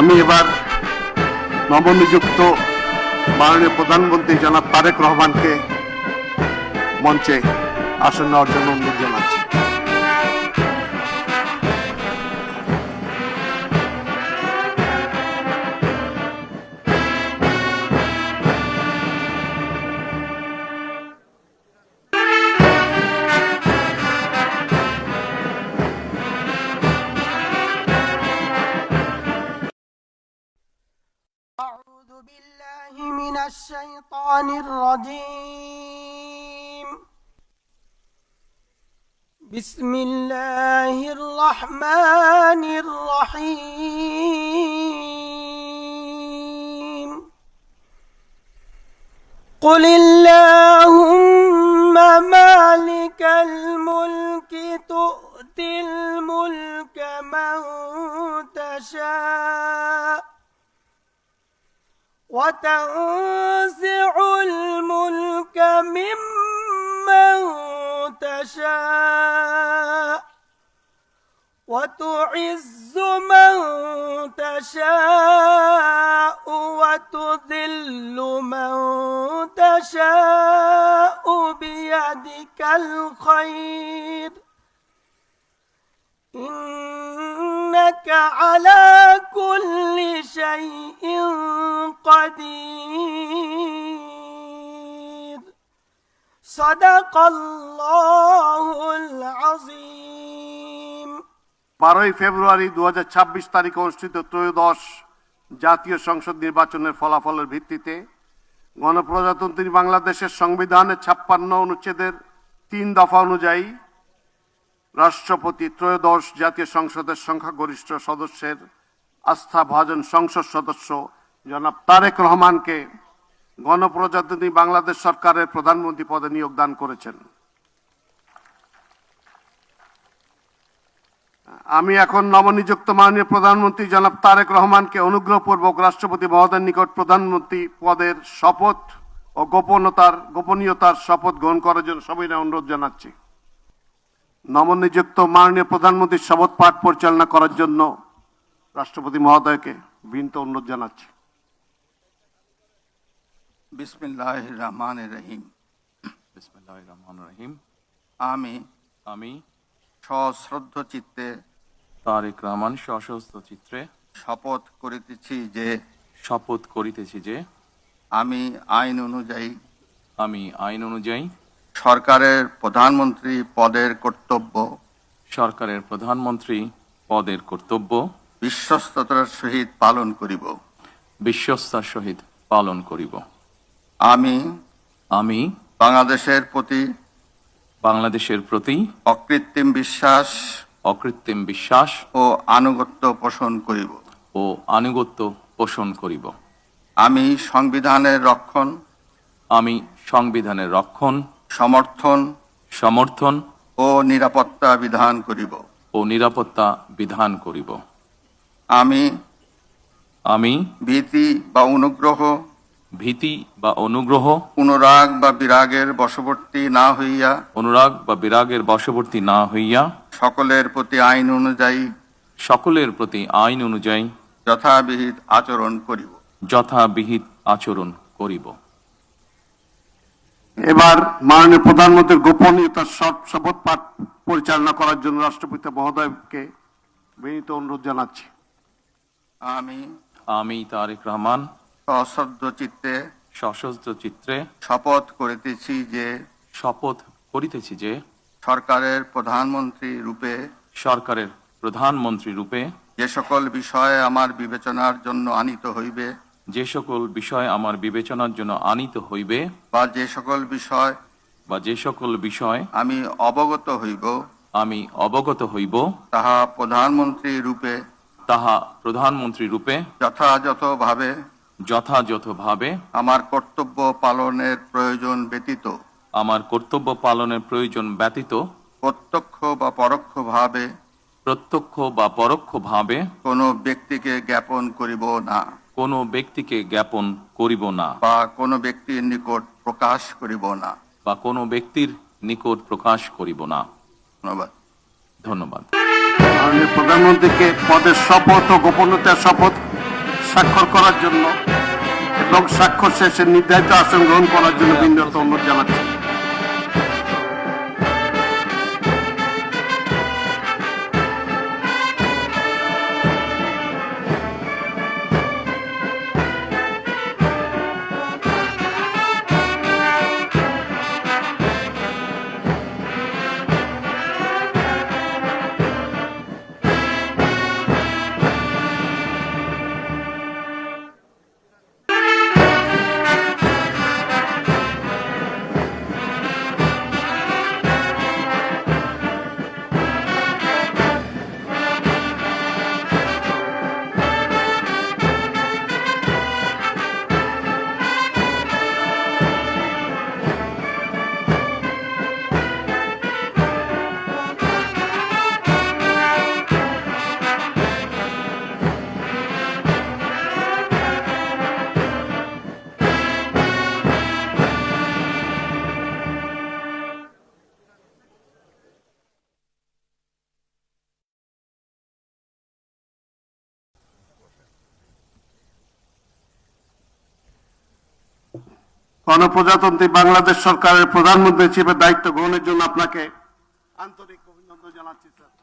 আমি এবার নবনিযুক্ত মাননীয় প্রধানমন্ত্রী জনাব তারেক রহমানকে মঞ্চে আসন নেওয়ার জন্য অনুরোধ জানাচ্ছি। أعوذ بالله من الشيطان الرجيم. بسم الله الرحمن الرحيم. قل اللهم مالك الملك تؤتي الملك من تشاء وتنزع الملك ممن تشاء وتعز من تشاء وتذل من تشاء بيدك الخير إنك على كل شيء قدير. صدق الله العظيم. 12 ফেব্রুয়ারি 2026 তারিখে অনুষ্ঠিত ত্রয়োদশ জাতীয় সংসদ নির্বাচনের ফলাফলের ভিত্তিতে গণপ্রজাতন্ত্রী বাংলাদেশের সংবিধানের 56 অনুচ্ছেদের 3 দফা অনুযায়ী রাষ্ট্রপতি ত্রয়োদশ জাতীয় সংসদের সংখ্যাগরিষ্ঠ সদস্যের আস্থাভাজন সংসদ সদস্য জনাব তারেক রহমানকে গণপ্রজাতন্ত্রী বাংলাদেশ সরকারের প্রধানমন্ত্রী পদে নিয়োগ দান করেছেন। আমি এখন নবনিযুক্ত মাননীয় প্রধানমন্ত্রী জনাব তারেক রহমানকে অনুগ্রহপূর্বক রাষ্ট্রপতি মহোদয়ের নিকট প্রধানমন্ত্রী পদের শপথ ও গোপনীয়তার শপথ গ্রহণ করার জন্য সবিনয় অনুরোধ জানাচ্ছি। নবনিযুক্ত মাননীয় প্রধানমন্ত্রীর শপথ পাঠ পরিচালনা করার জন্য রাষ্ট্রপতি মহোদয়কে বিনীত অনুরোধ জানাচ্ছি। বিসমিল্লাহির রহমানির রহিম। বিসমিল্লাহির রহমানির রহিম। আমি সশ্রদ্ধ চিত্তে তারেক রহমান সশস্ত্র চিত্রে শপথ করিতেছি যে আমি আইন অনুযায়ী সরকারের প্রধানমন্ত্রী পদের কর্তব্য বিশ্বস্ততার সহিত পালন করিব। আমি বাংলাদেশের প্রতি অকৃত্রিম বিশ্বাস ও আনুগত্য পোষণ করিব। আমি সংবিধানের রক্ষণ সমর্থন ও নিরাপত্তা বিধান করিব। আমি ভীতি বা অনুগ্রহ অনুরাগ বা বিরাগের বশবর্তী না হইয়া সকলের প্রতি আইন অনুযায়ী যথাবিহিত আচরণ করিব। এবার মাননীয় প্রধানমন্ত্রীর গোপনীয়তার শপথ পাঠ পরিচালনা করার জন্য রাষ্ট্রপতি মহোদয়কে বিনীত অনুরোধ জানাচ্ছি। আমি তারেক রহমান সশস্ত্র চিত্রে শপথ করিতেছি যে সরকারের প্রধানমন্ত্রী রূপে যে সকল বিষয় আমার বিবেচনার জন্য আনিত হইবে বা যে সকল বিষয় আমি অবগত হইব তাহা প্রধানমন্ত্রী রূপে যথাযথভাবে আমার কর্তব্য পালনের প্রয়োজন ব্যতীত প্রত্যক্ষ বা পরোক্ষভাবে কোনো ব্যক্তিকে জ্ঞাপন করিব না বা কোনো ব্যক্তির নিকট প্রকাশ করিব না। ধন্যবাদ। মাননীয় প্রধানমন্ত্রীকে পদের শপথ ও গোপনীয়তার শপথ স্বাক্ষর করার জন্য এবং স্বাক্ষর শেষে নির্ধারিত আসন গ্রহণ করার জন্য বিনীত অনুরোধ জানাচ্ছি। গণপ্রজাতন্ত্রী বাংলাদেশ সরকারের প্রধানমন্ত্রী হিসেবে দায়িত্ব গ্রহণের জন্য আপনাকে আন্তরিক অভিনন্দন জানাচ্ছি স্যার।